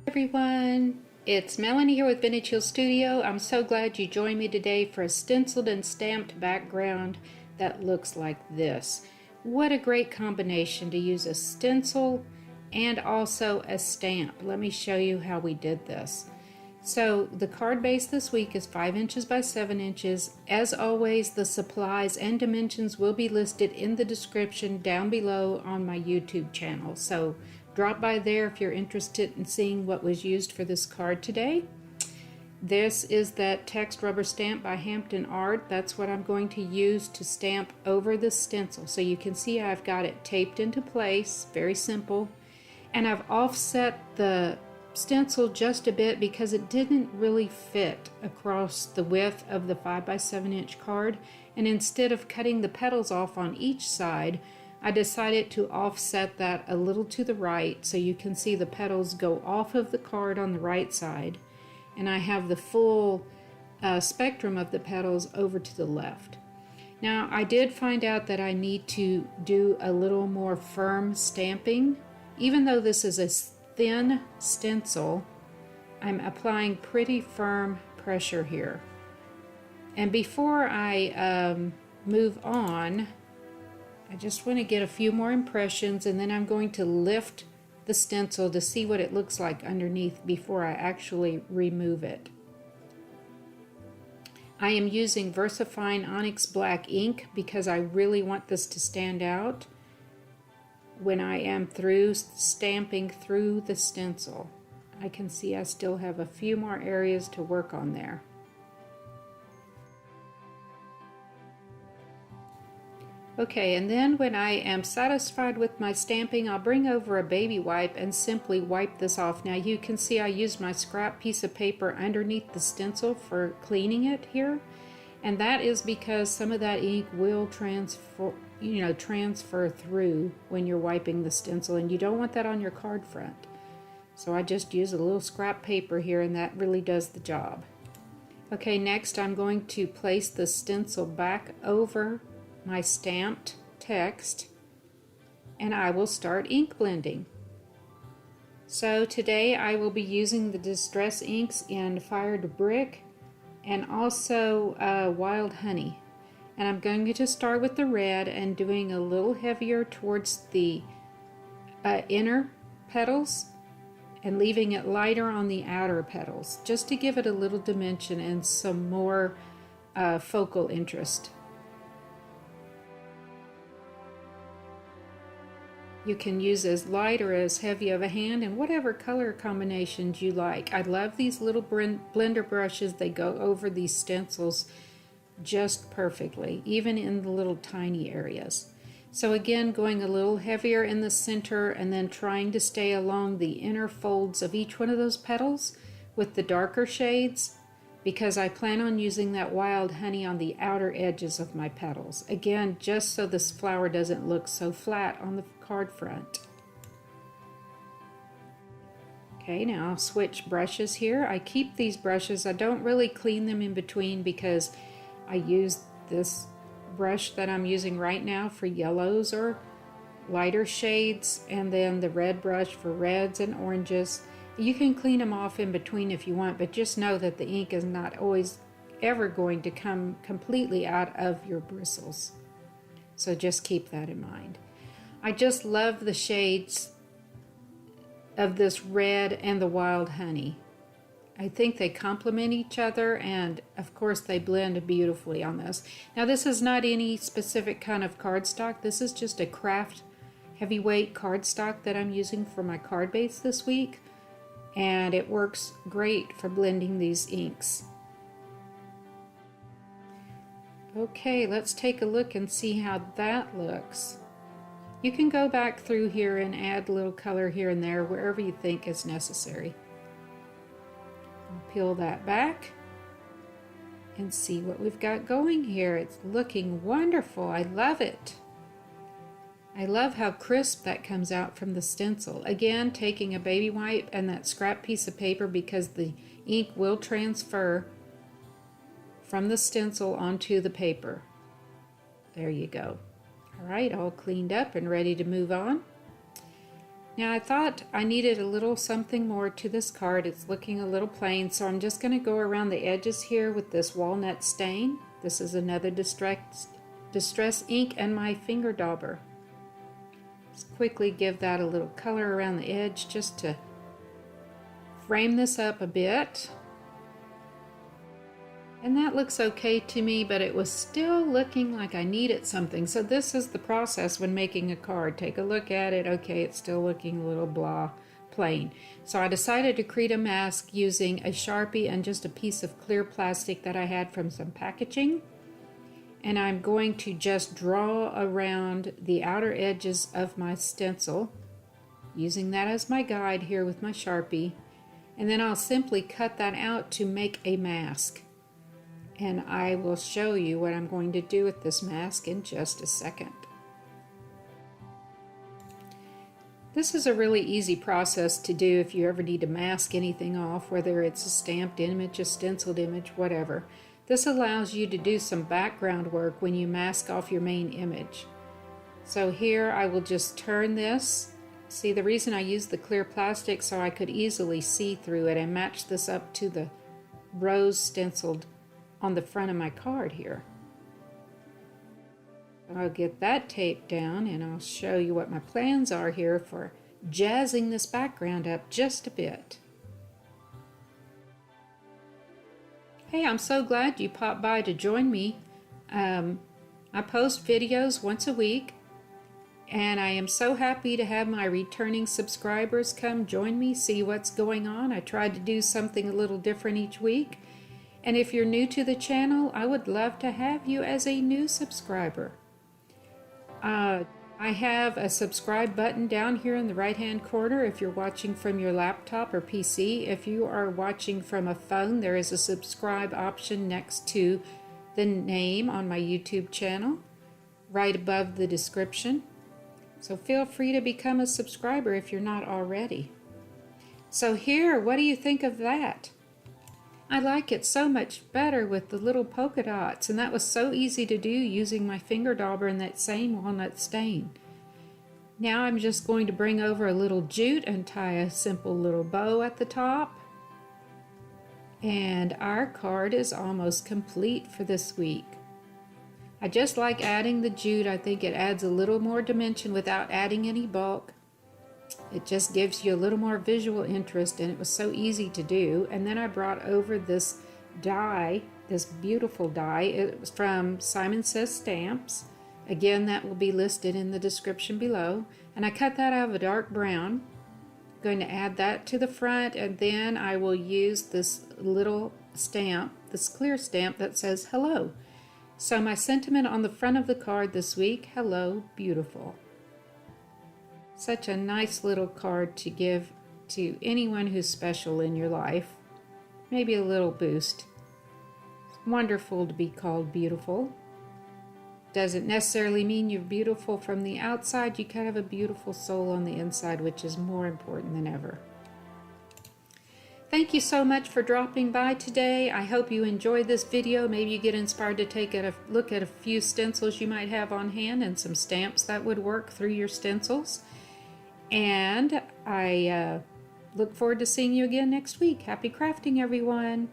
Everyone, it's Melanie here with Vintage Hill Studio. I'm so glad you joined me today for a stenciled and stamped background that looks like this. What a great combination to use a stencil and also a stamp. Let me show you how we did this. So the card base this week is 5 inches by 7 inches. As always, the supplies and dimensions will be listed in the description down below on my YouTube channel. So drop by there if you're interested in seeing what was used for this card today. This is that text rubber stamp by Hampton Art. That's what I'm going to use to stamp over the stencil. So you can see I've got it taped into place, very simple. And I've offset the stencil just a bit because it didn't really fit across the width of the 5 by 7 inch card. And instead of cutting the petals off on each side, I decided to offset that a little to the right so you can see the petals go off of the card on the right side, and I have the full spectrum of the petals over to the left. Now I did find out that I need to do a little more firm stamping. Even though this is a thin stencil, I'm applying pretty firm pressure here. And before I move on, I just want to get a few more impressions, and then I'm going to lift the stencil to see what it looks like underneath before I actually remove it. I am using Versafine Onyx black ink because I really want this to stand out when I am through stamping through the stencil. I can see I still have a few more areas to work on there. Okay, and then when I am satisfied with my stamping, I'll bring over a baby wipe and simply wipe this off. Now you can see I used my scrap piece of paper underneath the stencil for cleaning it here, and that is because some of that ink will transfer through when you're wiping the stencil, and you don't want that on your card front. So I just use a little scrap paper here, and that really does the job. Okay, next I'm going to place the stencil back over my stamped text, and I will start ink blending. So today I will be using the Distress inks in Fired Brick and also Wild Honey. And I'm going to start with the red and doing a little heavier towards the inner petals and leaving it lighter on the outer petals, just to give it a little dimension and some more focal interest. You can use as light or as heavy of a hand and whatever color combinations you like. I love these little blender brushes. They go over these stencils just perfectly, even in the little tiny areas. So again, going a little heavier in the center and then trying to stay along the inner folds of each one of those petals with the darker shades, because I plan on using that Wild Honey on the outer edges of my petals. Again, just so this flower doesn't look so flat on the card front. Okay, now I'll switch brushes here. I keep these brushes. I don't really clean them in between because I use this brush that I'm using right now for yellows or lighter shades, and then the red brush for reds and oranges. You can clean them off in between if you want, but just know that the ink is not always ever going to come completely out of your bristles. So just keep that in mind. I just love the shades of this red and the Wild Honey. I think they complement each other, and of course they blend beautifully on this. Now this is not any specific kind of cardstock. This is just a Kraft heavyweight cardstock that I'm using for my card base this week, and it works great for blending these inks. Okay, let's take a look and see how that looks. You can go back through here and add a little color here and there wherever you think is necessary. I'll peel that back and see what we've got going here. It's looking wonderful. I love it. I love how crisp that comes out from the stencil. Again, taking a baby wipe and that scrap piece of paper because the ink will transfer from the stencil onto the paper. There you go. All right, all cleaned up and ready to move on. Now I thought I needed a little something more to this card. It's looking a little plain, so I'm just going to go around the edges here with this walnut stain. This is another distress ink and my finger dauber. Just quickly give that a little color around the edge just to frame this up a bit. And that looks okay to me, but it was still looking like I needed something. So this is the process when making a card. Take a look at it. Okay, it's still looking a little blah, plain. So I decided to create a mask using a Sharpie and just a piece of clear plastic that I had from some packaging. And I'm going to just draw around the outer edges of my stencil, using that as my guide here with my Sharpie. And then I'll simply cut that out to make a mask. And I will show you what I'm going to do with this mask in just a second. This is a really easy process to do if you ever need to mask anything off, whether it's a stamped image, a stenciled image, whatever. This allows you to do some background work when you mask off your main image. So here I will just turn this. See, the reason I used the clear plastic so I could easily see through it and match this up to the rose stenciled on the front of my card here. I'll get that taped down and I'll show you what my plans are here for jazzing this background up just a bit. Hey, I'm so glad you popped by to join me. I post videos once a week, and I am so happy to have my returning subscribers come join me, see what's going on. I try to do something a little different each week. And if you're new to the channel, I would love to have you as a new subscriber. I have a subscribe button down here in the right-hand corner if you're watching from your laptop or PC. If you are watching from a phone, there is a subscribe option next to the name on my YouTube channel, right above the description. So feel free to become a subscriber if you're not already. So here, what do you think of that? I like it so much better with the little polka dots, and that was so easy to do using my finger dauber and that same walnut stain. Now I'm just going to bring over a little jute and tie a simple little bow at the top. And our card is almost complete for this week. I just like adding the jute. I think it adds a little more dimension without adding any bulk. It just gives you a little more visual interest, and it was so easy to do. And then I brought over this die, this beautiful die. It was from Simon Says Stamps. Again, that will be listed in the description below. And I cut that out of a dark brown. I'm going to add that to the front, and then I will use this little stamp, this clear stamp that says hello. So my sentiment on the front of the card this week, hello, beautiful. Such a nice little card to give to anyone who's special in your life. Maybe a little boost. It's wonderful to be called beautiful. Doesn't necessarily mean you're beautiful from the outside. You kind of have a beautiful soul on the inside, which is more important than ever. Thank you so much for dropping by today. I hope you enjoyed this video. Maybe you get inspired to take a look at a few stencils you might have on hand and some stamps that would work through your stencils. And I look forward to seeing you again next week. Happy crafting, everyone!